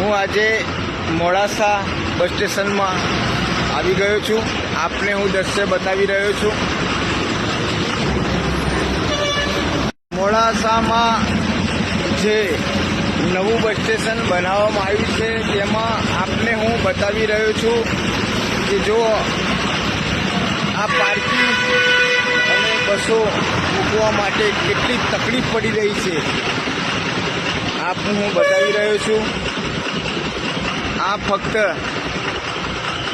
હું આજે મોડાસા બસ સ્ટેશનમાં આવી ગયો છું. આપને હું દ્રશ્ય બતાવી રહ્યો છું. મોડાસામાં જે નવું બસ સ્ટેશન બનાવવામાં આવ્યું છે તેમાં આપને હું બતાવી રહ્યો છું કે જો આ પાર્કિંગ અને બસો મૂકવા માટે કેટલી તકલીફ પડી રહી છે આપને હું બતાવી રહ્યો છું. આ ફક્ત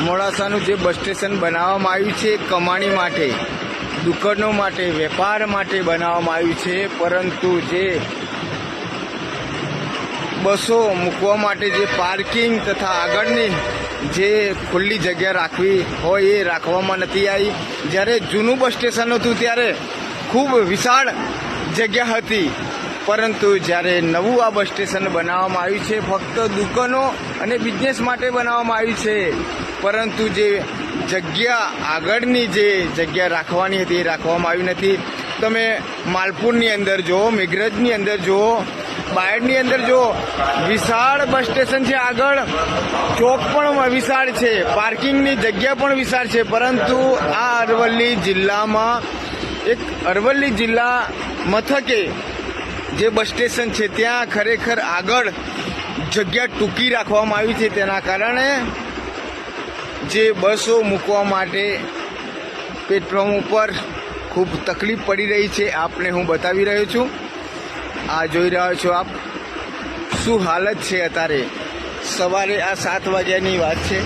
મોડાસાનું જે બસ સ્ટેશન બનાવવામાં આવ્યું છે કમાણી માટે, દુકાનો માટે, વેપાર માટે બનાવવામાં આવ્યું છે, પરંતુ જે બસો મૂકવા માટે જે પાર્કિંગ તથા આગળની જે ખુલ્લી જગ્યા રાખવી હોય એ રાખવામાં નથી આવી. જ્યારે જૂનું બસ સ્ટેશન હતું ત્યારે ખૂબ વિશાળ જગ્યા હતી, પરંતુ જ્યારે નવું આ બસ સ્ટેશન બનાવવામાં આવ્યું છે ફક્ત દુકાનો અને બિઝનેસ માટે બનાવવામાં આવ્યું છે, પરંતુ જે જગ્યા આગળની જે જગ્યા રાખવાની હતી એ રાખવામાં આવી નથી. તમે માલપુરની અંદર જુઓ, મેઘરજની અંદર જુઓ, બાયડની અંદર જુઓ, વિશાળ બસ સ્ટેશન છે. આગળ ચોક પણ વિશાળ છે, પાર્કિંગની જગ્યા પણ વિશાળ છે, પરંતુ આ અરવલ્લી જિલ્લામાં અરવલ્લી જિલ્લા મથકે જે બસ સ્ટેશન છે ત્યાં ખરેખર આગળ જગ્યા ટૂંકી રાખવામાં આવી છે. તેના કારણે જે બસો મૂકવા માટે પ્લેટફોર્મ ઉપર ખૂબ તકલીફ પડી રહી છે. આપને હું બતાવી રહ્યો છું. આ જોઈ રહ્યા છો આપ શું હાલત છે અત્યારે. સવારે આ 7 વાગ્યાની વાત છે.